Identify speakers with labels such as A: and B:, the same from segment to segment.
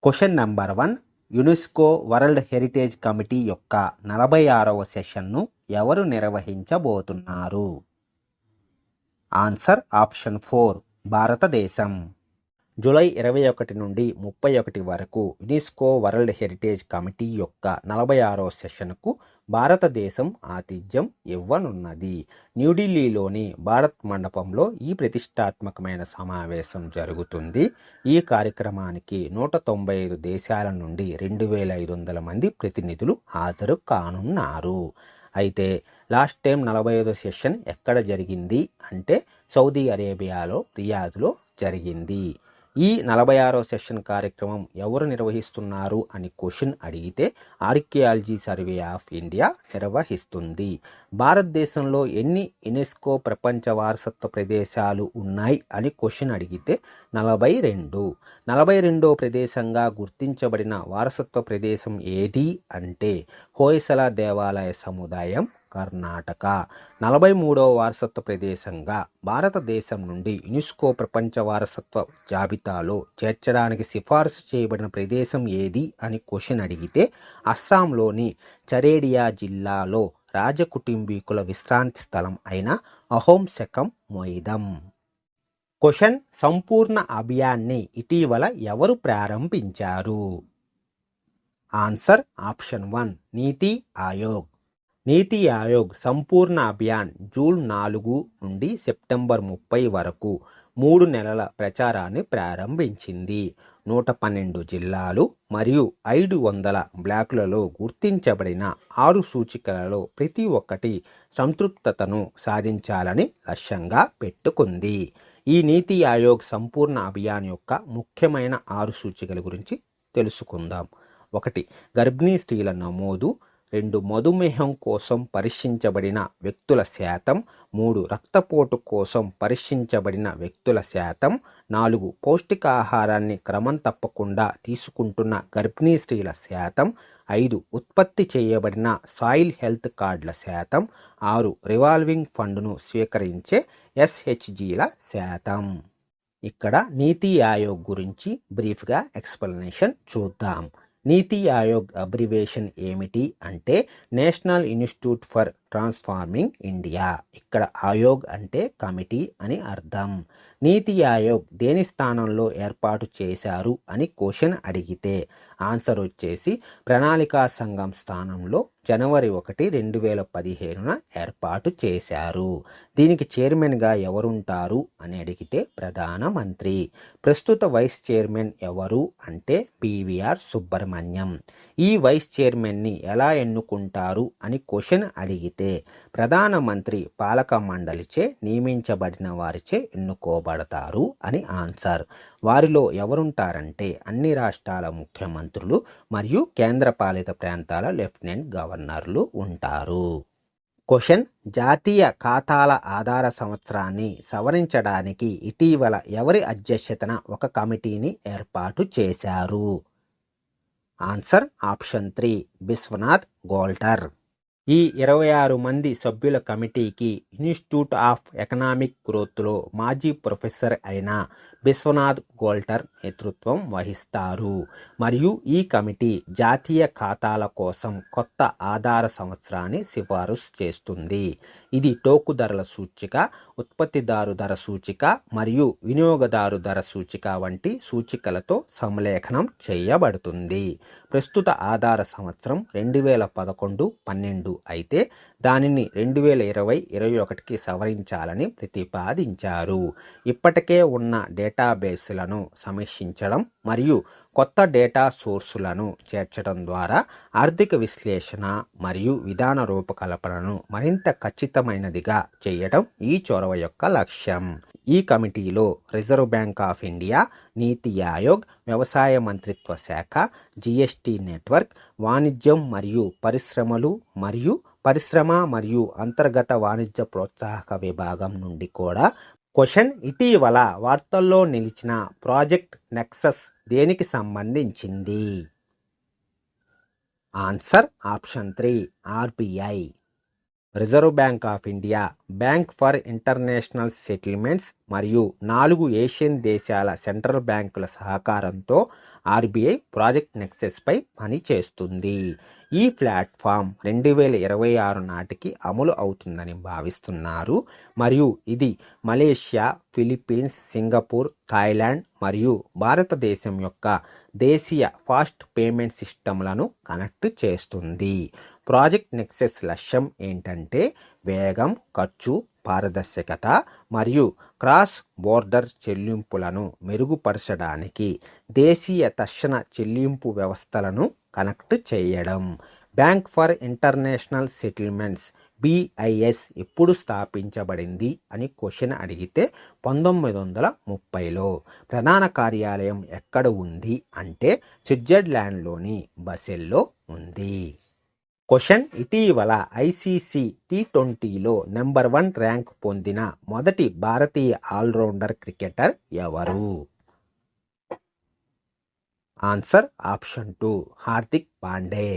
A: Question number 1. UNESCO world heritage committee యొక్క 46వ సెషన్ను ఎవరు నిర్వహించబోతున్నారు? ఆన్సర్ ఆప్షన్ 4 భారతదేశం. జూలై 21 నుండి 31 వరకు యునెస్కో వరల్డ్ హెరిటేజ్ కమిటీ యొక్క 46వ సెషన్కు భారతదేశం ఆతిథ్యం ఇవ్వనున్నది. న్యూఢిల్లీలోని భారత్ మండపంలో ఈ ప్రతిష్టాత్మకమైన సమావేశం జరుగుతుంది. ఈ కార్యక్రమానికి 195 దేశాల నుండి 2500 మంది ప్రతినిధులు హాజరు కానున్నారు. అయితే లాస్ట్ టైం 45వ సెషన్ ఎక్కడ జరిగింది అంటే సౌదీ అరేబియాలో రియాద్లో జరిగింది. ఈ 46వ సెషన్ కార్యక్రమం ఎవరు నిర్వహిస్తున్నారు అని క్వశ్చన్ అడిగితే ఆర్కియాలజీ సర్వే ఆఫ్ ఇండియా నిర్వహిస్తుంది. భారతదేశంలో ఎన్ని యునెస్కో ప్రపంచ వారసత్వ ప్రదేశాలు ఉన్నాయి అని క్వశ్చన్ అడిగితే 42. 42వ ప్రదేశంగా గుర్తించబడిన వారసత్వ ప్రదేశం ఏది అంటే హోయసల దేవాలయ సముదాయం, కర్ణాటక. 43వ వారసత్వ ప్రదేశంగా భారతదేశం నుండి యునెస్కో ప్రపంచ వారసత్వ జాబితాలో చేర్చడానికి సిఫారసు చేయబడిన ప్రదేశం ఏది అని క్వశ్చన్ అడిగితే అస్సాంలోని చరేడియా జిల్లాలో రాజకుటుంబీకుల విశ్రాంతి స్థలం అయిన అహోమ్ శకం మొయిదం. క్వశ్చన్ సంపూర్ణ అభియాన్ని ఇటీవల ఎవరు ప్రారంభించారు? ఆన్సర్ ఆప్షన్ 1 నీతి ఆయోగ్. నీతి ఆయోగ్ సంపూర్ణ అభియాన్ జూన్ 4 నుండి సెప్టెంబర్ 30 వరకు 3 నెలల ప్రచారాన్ని ప్రారంభించింది. 112 జిల్లాలు మరియు 500 బ్లాకులలో గుర్తించబడిన 6 సూచికలలో ప్రతి ఒక్కటి సంతృప్తతను సాధించాలని లక్ష్యంగా పెట్టుకుంది. ఈ నీతి ఆయోగ్ సంపూర్ణ అభియాన్ యొక్క ముఖ్యమైన 6 సూచికల గురించి తెలుసుకుందాం. 1. గర్భిణీ స్త్రీల నమోదు. 2. మధుమేహం కోసం పరీక్షించబడిన వ్యక్తుల శాతం. 3. రక్తపోటు కోసం పరీక్షించబడిన వ్యక్తుల శాతం. 4. పౌష్టికాహారాన్ని క్రమం తప్పకుండా తీసుకుంటున్న గర్భిణీ స్త్రీల శాతం. 5. ఉత్పత్తి చేయబడిన సాయిల్ హెల్త్ కార్డుల శాతం. 6. రివాల్వింగ్ ఫండ్ను స్వీకరించే SHGల శాతం. ఇక్కడ నీతి ఆయోగ్ గురించి బ్రీఫ్గా ఎక్స్ప్లెనేషన్ చూద్దాం. నీతి ఆయోగ్ అబ్రివేషన్ ఏమిటి అంటే national institute for transforming India. ఇక్కడ ఆయోగ్ అంటే కమిటీ అని అర్థం. నీతి ఆయోగ్ దేని స్థానంలో ఏర్పాటు చేశారు అని క్వశ్చన్ అడిగితే ఆన్సర్ వచ్చేసి ప్రణాళికా సంఘం స్థానంలో జనవరి 1, 2015న ఏర్పాటు చేశారు. దీనికి చైర్మన్గా ఎవరుంటారు అని అడిగితే ప్రధానమంత్రి. ప్రస్తుత వైస్ చైర్మన్ ఎవరు అంటే పివిఆర్ సుబ్రహ్మణ్యం. ఈ వైస్ చైర్మన్ని ఎలా ఎన్నుకుంటారు అని క్వశ్చన్ అడిగితే ప్రధానమంత్రి పాలక మండలిచే నియమించబడిన వారిచే ఎన్నుకోబడతారు అని ఆన్సర్. వారిలో ఎవరుంటారంటే అన్ని రాష్ట్రాల ముఖ్యమంత్రులు మరియు కేంద్రపాలిత ప్రాంతాల లెఫ్టినెంట్ గవర్నర్లు ఉంటారు. క్వశ్చన్ జాతీయ ఖాతాల ఆధార సంవత్సరాన్ని సవరించడానికి ఇటీవల ఎవరి అధ్యక్షతన ఒక కమిటీని ఏర్పాటు చేశారు? Answer option 3 Bishwanath Goldar. ఈ 26 మంది సభ్యుల కమిటీకి ఇన్స్టిట్యూట్ ఆఫ్ ఎకనామిక్ గ్రోత్లో మాజీ ప్రొఫెసర్ అయిన బిశ్వనాథ్ గోల్టర్ నేతృత్వం వహిస్తారు. మరియు ఈ కమిటీ జాతీయ ఖాతాల కోసం కొత్త ఆధార సంవత్సరాన్ని సిఫారసు చేస్తుంది. ఇది టోకు ధరల సూచిక, ఉత్పత్తిదారు ధర సూచిక మరియు వినియోగదారు ధర సూచిక వంటి సూచికలతో సమలేఖనం చేయబడుతుంది. ప్రస్తుత ఆధార సంవత్సరం 2011-12 అయితే దానిని 2020-21కి సవరించాలని ప్రతిపాదించారు. ఇప్పటికే ఉన్న డేటాబేస్లను సమీక్షించడం మరియు కొత్త డేటా సోర్సులను చేర్చడం ద్వారా ఆర్థిక విశ్లేషణ మరియు విధాన రూపకల్పనను మరింత ఖచ్చితమైనదిగా చేయడం ఈ చొరవ యొక్క లక్ష్యం. ఈ కమిటీలో రిజర్వ్ బ్యాంక్ ఆఫ్ ఇండియా, నీతి ఆయోగ్, వ్యవసాయ మంత్రిత్వ శాఖ, GST నెట్వర్క్, వాణిజ్యం మరియు పరిశ్రమలు మరియు పరిశ్రమ మరియు అంతర్గత వాణిజ్య ప్రోత్సాహక విభాగం నుండి కూడా. క్వశ్చన్ ఇటీవల వార్తల్లో నిలిచిన ప్రాజెక్ట్ నెక్సస్ దేనికి సంబంధించింది? Answer option 3 RBI. Reserve bank of India, bank for international settlements మరియు 4 ఏషియన్ దేశాల సెంట్రల్ బ్యాంకుల సహకారంతో ఆర్బీఐ ప్రాజెక్ట్ నెక్సెస్పై పనిచేస్తుంది. ఈ ప్లాట్ఫామ్ 2026 నాటికి అమలు అవుతుందని భావిస్తున్నారు మరియు ఇది మలేషియా, ఫిలిప్పీన్స్, సింగపూర్, థాయిలాండ్ మరియు భారతదేశం యొక్క దేశీయ ఫాస్ట్ పేమెంట్ సిస్టమ్లను కనెక్ట్ చేస్తుంది. ప్రాజెక్ట్ నెక్సెస్ లక్ష్యం ఏంటంటే వేగం, ఖర్చు, పారదర్శకత మరియు క్రాస్ బోర్డర్ చెల్లింపులను మెరుగుపరచడానికి దేశీయ తక్షణ చెల్లింపు వ్యవస్థలను కనెక్ట్ చేయడం. Bank for international settlements BIS ఎప్పుడు స్థాపించబడింది అని క్వశ్చన్ అడిగితే 1930లో. ప్రధాన కార్యాలయం ఎక్కడ ఉంది అంటే స్విట్జర్లాండ్లోని బసెల్లో ఉంది. క్వశ్చన్, ఇటీవల ICC T20లో నెంబర్ 1 ర్యాంక్ పొందిన మొదటి భారతీయ ఆల్రౌండర్ క్రికెటర్ ఎవరు? Answer option 2 Hardik Pandya.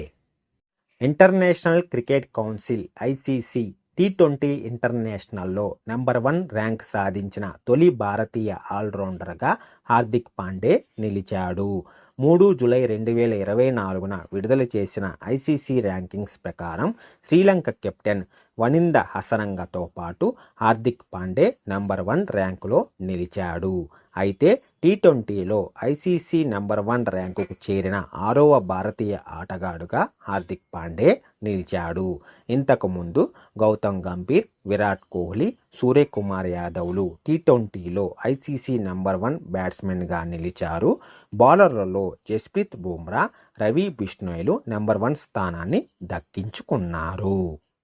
A: International cricket council ICC T20 ఇంటర్నేషనల్లో నెంబర్ 1 ర్యాంక్ సాధించిన తొలి భారతీయ ఆల్రౌండర్గా హార్దిక్ పాండే నిలిచాడు. 3 జూలై 2024న విడుదల చేసిన ICC ర్యాంకింగ్స్ ప్రకారం శ్రీలంక కెప్టెన్ వనింద హసరంగతో పాటు హార్దిక్ పాండే నెంబర్ 1 ర్యాంకులో నిలిచాడు. అయితే T20లో ICC నెంబర్ 1 ర్యాంకుకు చేరిన 6వ భారతీయ ఆటగాడుగా హార్దిక్ పాండే నిలిచాడు. ఇంతకుముందు గౌతమ్ గంభీర్, విరాట్ కోహ్లీ, సూర్యకుమార్ యాదవ్లు T20లో ICC నెంబర్ 1 బ్యాట్స్మెన్గా నిలిచారు. బౌలర్లలో జస్ప్రీత్ బుమ్రా, రవి బిష్ణోయ్లు నెంబర్ 1 స్థానాన్ని దక్కించుకున్నారు.